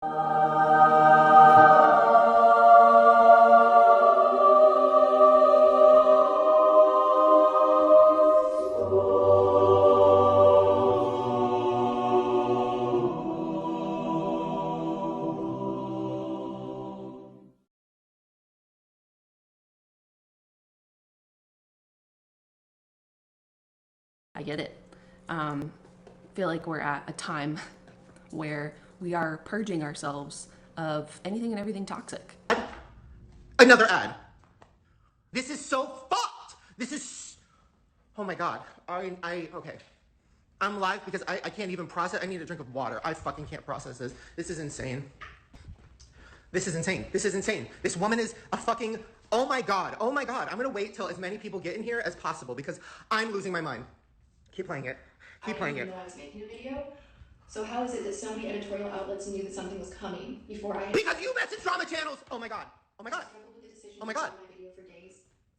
I get it. Feel like we're at a time where we are purging ourselves of anything and everything toxic. Another ad. This is so fucked. This is, oh my God. Okay. I'm live because I can't even process. I need a drink of water. I fucking can't process this. This is insane. This is insane. This is insane. This woman is a fucking, oh my God. Oh my God. I'm gonna wait till as many people get in here as possible because I'm losing my mind. Keep playing it. Keep playing it. I didn't know I was making a video. So how is it that so many editorial outlets knew that something was coming before I had... Because you message drama channels! Oh my God. Oh my God. I struggled with the decision Oh my to God. film my video for days.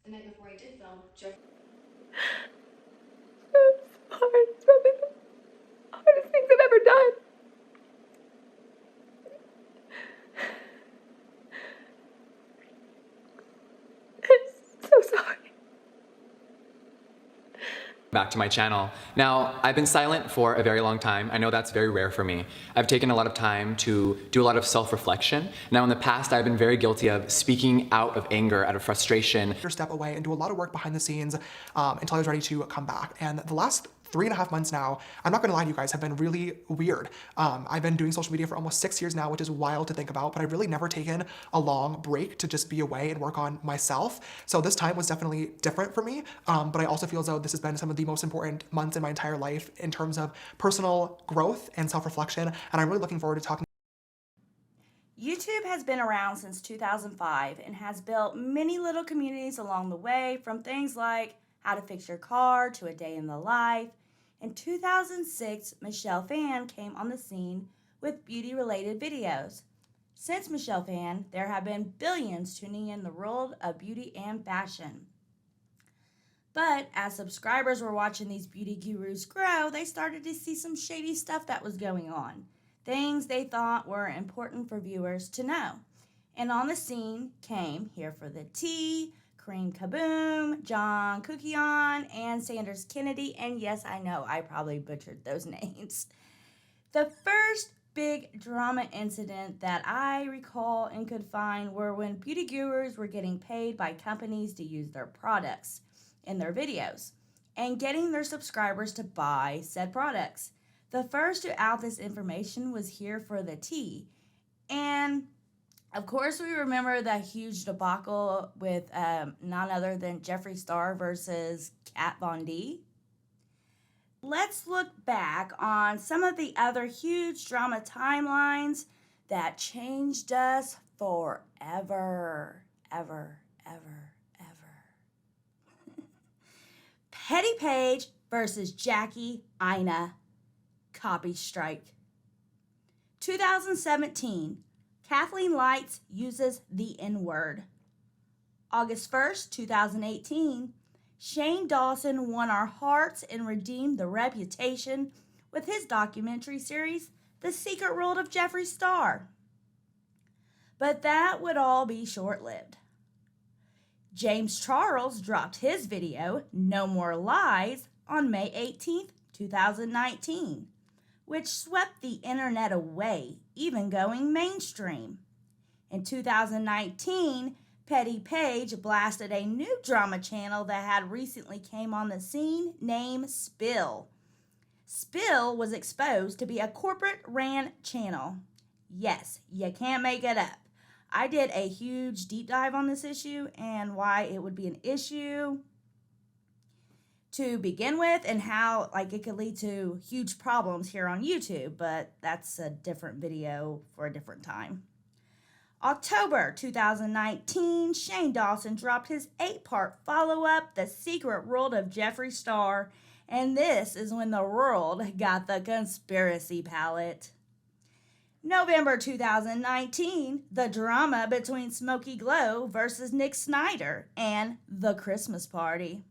The night before I did film, Jeff... It's hard. It's probably the hardest things I've ever done. I'm so sorry. Back to my channel. Now, I've been silent for a very long time. I know that's very rare for me. I've taken a lot of time to do a lot of self-reflection. Now, in the past, I've been very guilty of speaking out of anger, out of frustration. Step away and do a lot of work behind the scenes until I was ready to come back. And the last 3.5 months now, I'm not gonna lie to you guys, have been really weird. I've been doing social media for almost 6 years now, which is wild to think about, but I've really never taken a long break to just be away and work on myself. So this time was definitely different for me, but I also feel as though this has been some of the most important months in my entire life in terms of personal growth and self-reflection, and I'm really looking forward to talking. YouTube has been around since 2005 and has built many little communities along the way, from things like how to fix your car to a day in the life. In 2006, Michelle Phan came on the scene with beauty-related videos. Since Michelle Phan, there have been billions tuning in the world of beauty and fashion. But as subscribers were watching these beauty gurus grow, they started to see some shady stuff that was going on. Things they thought were important for viewers to know. And on the scene came Here for the Tea, Kareem Kaboom, John Kukion, and Sanders Kennedy, and yes, I know, I probably butchered those names. The first big drama incident that I recall and could find were when beauty gurus were getting paid by companies to use their products in their videos and getting their subscribers to buy said products. The first to out this information was Here for the Tea, and of course, we remember that huge debacle with none other than Jeffree Star versus Kat Von D. Let's look back on some of the other huge drama timelines that changed us forever, ever, ever, ever. Petty Paige versus Jackie Aina, copy strike. 2017. Kathleen Lights uses the N-word. August 1st, 2018, Shane Dawson won our hearts and redeemed the reputation with his documentary series, The Secret World of Jeffree Star. But that would all be short-lived. James Charles dropped his video, No More Lies, on May 18th, 2019. Which swept the internet away, even going mainstream. In 2019, Petty Paige blasted a new drama channel that had recently came on the scene named Spill. Spill was exposed to be a corporate-ran channel. Yes, you can't make it up. I did a huge deep dive on this issue and why it would be an issue to begin with, and how it could lead to huge problems here on YouTube, but that's a different video for a different time. October 2019, Shane Dawson dropped his 8-part follow-up, The Secret World of Jeffree Star, and this is when the world got the conspiracy palette. November 2019, the drama between Smokey Glow versus Nick Snyder and The Christmas Party.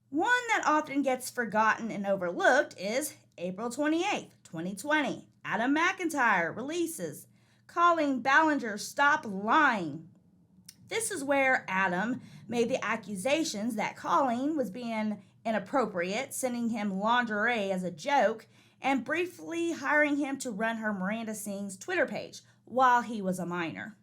One that often gets forgotten and overlooked is April 28th, 2020, Adam McIntyre releases, calling Ballinger stop lying. This is where Adam made the accusations that Colleen was being inappropriate, sending him lingerie as a joke, and briefly hiring him to run her Miranda Sings Twitter page while he was a minor.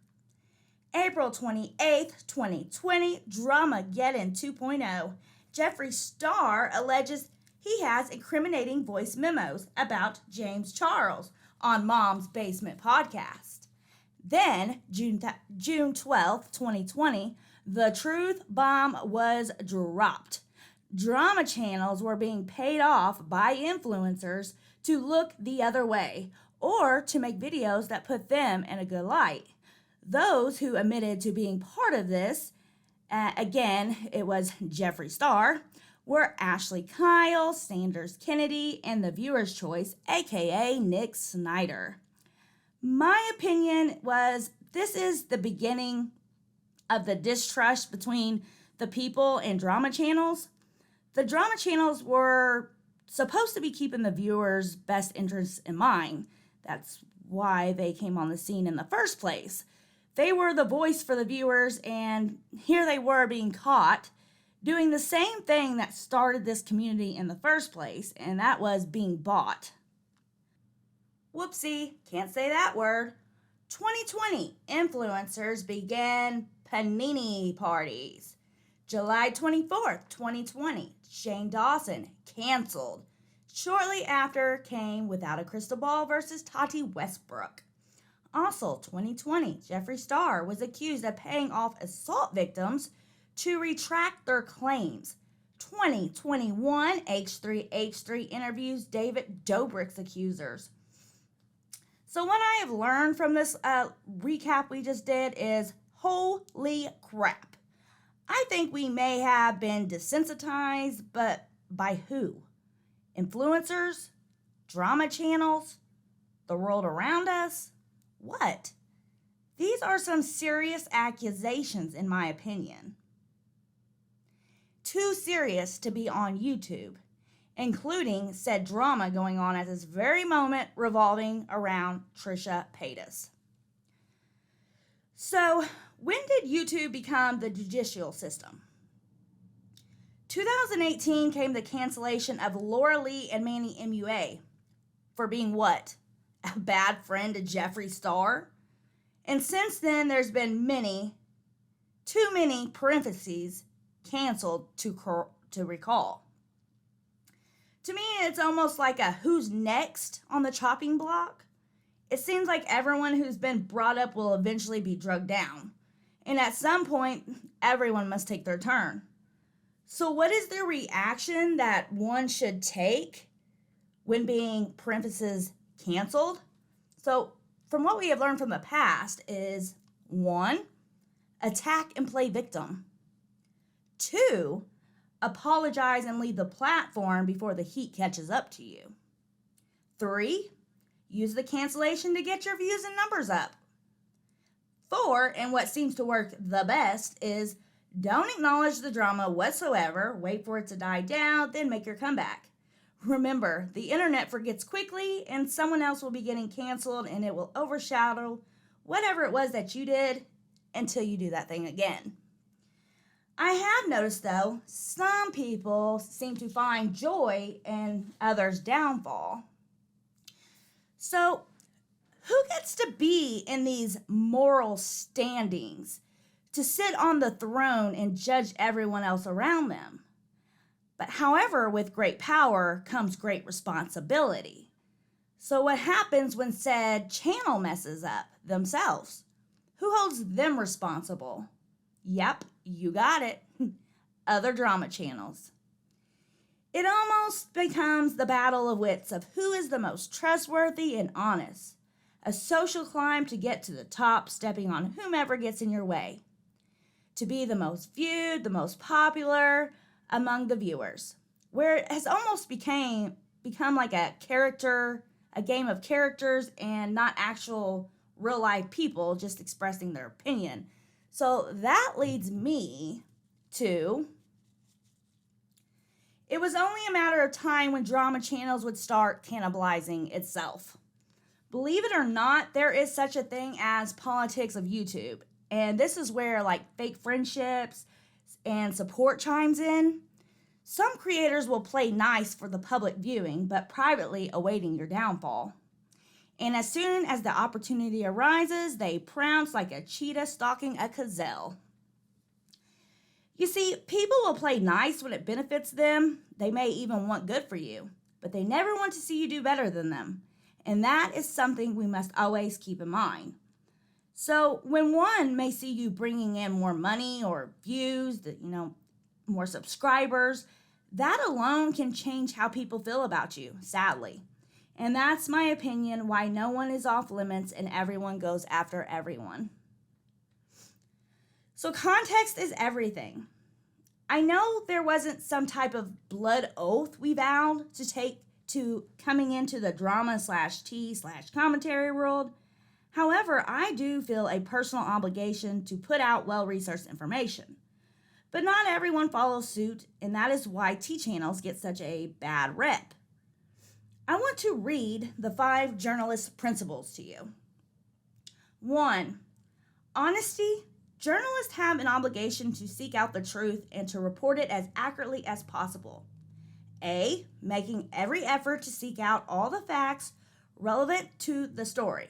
April 28th, 2020, Dramageddon 2.0. Jeffree Star alleges he has incriminating voice memos about James Charles on Mom's Basement podcast. Then, June 12th, 2020, the truth bomb was dropped. Drama channels were being paid off by influencers to look the other way or to make videos that put them in a good light. Those who admitted to being part of this, again, it was Jeffree Star, were Ashley Kyle, Sanders Kennedy, and the viewer's choice, aka Nick Snyder. My opinion was this is the beginning of the distrust between the people and drama channels. The drama channels were supposed to be keeping the viewers' best interests in mind. That's why they came on the scene in the first place. They were the voice for the viewers, and here they were being caught doing the same thing that started this community in the first place, and that was being bought. Whoopsie, can't say that word. 2020, influencers began panini parties. July 24th, 2020, Shane Dawson canceled. Shortly after came Without a Crystal Ball versus Tati Westbrook. Also, 2020, Jeffree Star was accused of paying off assault victims to retract their claims. 2021, H3H3 interviews David Dobrik's accusers. So what I have learned from this recap we just did is, holy crap. I think we may have been desensitized, but by who? Influencers? Drama channels? The world around us? What? These are some serious accusations, in my opinion. Too serious to be on YouTube, including said drama going on at this very moment revolving around Trisha Paytas. So, when did YouTube become the judicial system? 2018 came the cancellation of Laura Lee and Manny MUA for being what? A bad friend to Jeffree Star? And since then, there's been too many parentheses, canceled to recall. To me, it's almost like a who's next on the chopping block. It seems like everyone who's been brought up will eventually be drugged down. And at some point, everyone must take their turn. So what is the reaction that one should take when being, parentheses, canceled? So from what we have learned from the past is 1, attack and play victim. 2, apologize and leave the platform before the heat catches up to you. 3, use the cancellation to get your views and numbers up. 4, and what seems to work the best, is don't acknowledge the drama whatsoever, wait for it to die down, then make your comeback. Remember, the internet forgets quickly, and someone else will be getting canceled, and it will overshadow whatever it was that you did until you do that thing again. I have noticed, though, some people seem to find joy in others' downfall. So, who gets to be in these moral standings to sit on the throne and judge everyone else around them? But however, with great power comes great responsibility. So what happens when said channel messes up themselves? Who holds them responsible? Yep, you got it. Other drama channels. It almost becomes the battle of wits of who is the most trustworthy and honest. A social climb to get to the top, stepping on whomever gets in your way. To be the most viewed, the most popular among the viewers. Where it has almost become like a game of characters and not actual real life people just expressing their opinion. So that leads me to, it was only a matter of time when drama channels would start cannibalizing itself. Believe it or not, there is such a thing as politics of YouTube. And this is where like fake friendships and support chimes in. Some creators will play nice for the public viewing, but privately awaiting your downfall. And as soon as the opportunity arises, they prounce like a cheetah stalking a gazelle. You see, people will play nice when it benefits them. They may even want good for you, but they never want to see you do better than them. And that is something we must always keep in mind. So when one may see you bringing in more money or views, more subscribers, that alone can change how people feel about you, sadly. And that's my opinion why no one is off limits and everyone goes after everyone. So context is everything. I know there wasn't some type of blood oath we vowed to take to coming into the drama/tea/commentary world. However, I do feel a personal obligation to put out well-researched information. But not everyone follows suit, and that is why tea channels get such a bad rep. I want to read the 5 journalist principles to you. 1. Honesty. Journalists have an obligation to seek out the truth and to report it as accurately as possible. A. Making every effort to seek out all the facts relevant to the story.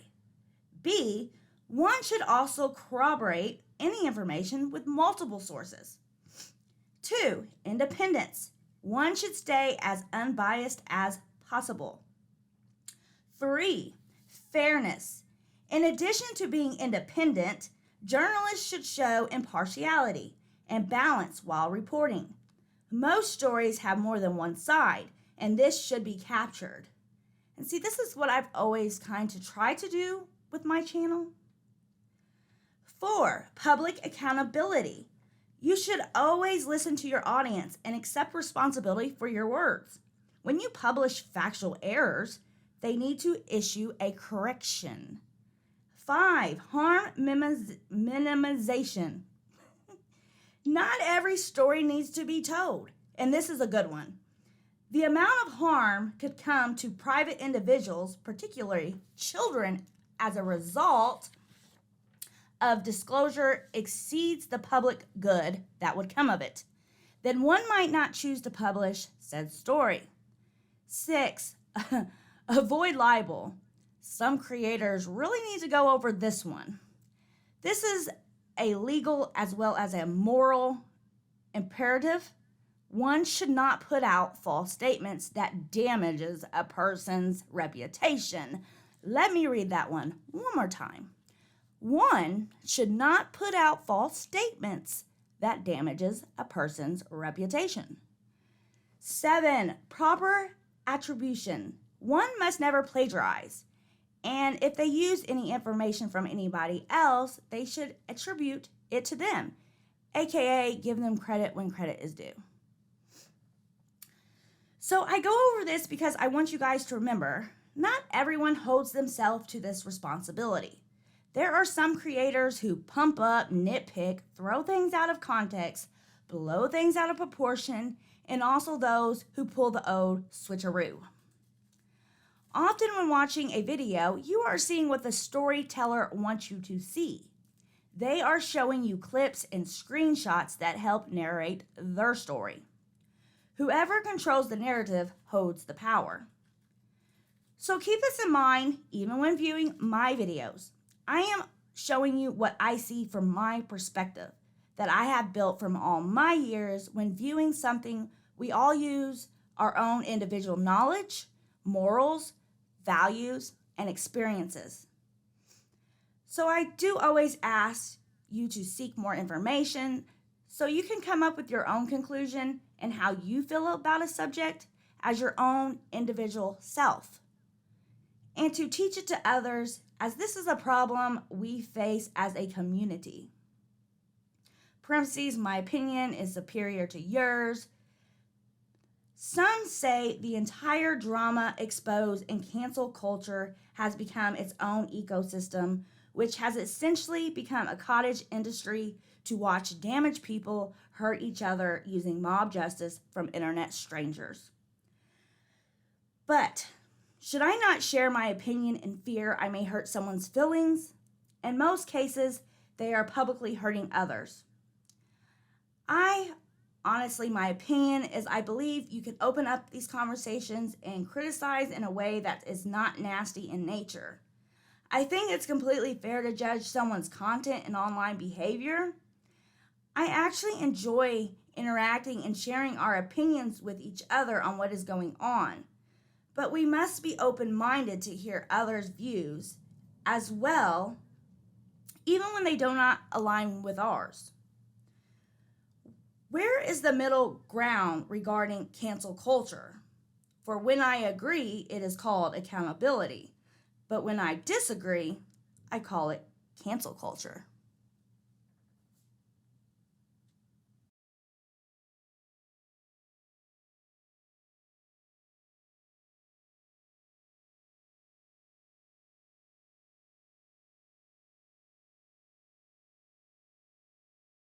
B. One should also corroborate any information with multiple sources. 2. Independence. One should stay as unbiased as possible. 3. Fairness. In addition to being independent, journalists should show impartiality and balance while reporting. Most stories have more than one side, and this should be captured. And see, this is what I've always kind of tried to do with my channel. 4. Public accountability. You should always listen to your audience and accept responsibility for your words. When you publish factual errors, they need to issue a correction. 5. Harm minimization. Not every story needs to be told, and this is a good one. The amount of harm could come to private individuals, particularly children, as a result of disclosure exceeds the public good that would come of it. Then one might not choose to publish said story. 6. Avoid libel. Some creators really need to go over this one. This is a legal as well as a moral imperative. One should not put out false statements that damages a person's reputation. Let me read that one more time. One should not put out false statements that damages a person's reputation. 7. Proper attribution. One must never plagiarize. And if they use any information from anybody else, they should attribute it to them, aka give them credit when credit is due. So I go over this because I want you guys to remember, not everyone holds themselves to this responsibility. There are some creators who pump up, nitpick, throw things out of context, blow things out of proportion, and also those who pull the old switcheroo. Often when watching a video, you are seeing what the storyteller wants you to see. They are showing you clips and screenshots that help narrate their story. Whoever controls the narrative holds the power. So keep this in mind even when viewing my videos. I am showing you what I see from my perspective that I have built from all my years when viewing something. We all use our own individual knowledge, morals, values, and experiences. So I do always ask you to seek more information so you can come up with your own conclusion and how you feel about a subject as your own individual self. And to teach it to others, as this is a problem we face as a community. Parentheses, my opinion is superior to yours. Some say the entire drama, expose, and cancel culture has become its own ecosystem, which has essentially become a cottage industry to watch damaged people hurt each other using mob justice from internet strangers. But Should I not share my opinion in fear I may hurt someone's feelings? In most cases, they are publicly hurting others. Honestly, my opinion is I believe you can open up these conversations and criticize in a way that is not nasty in nature. I think it's completely fair to judge someone's content and online behavior. I actually enjoy interacting and sharing our opinions with each other on what is going on. But we must be open-minded to hear others' views as well, even when they do not align with ours. Where is the middle ground regarding cancel culture? For when I agree, it is called accountability. But when I disagree, I call it cancel culture.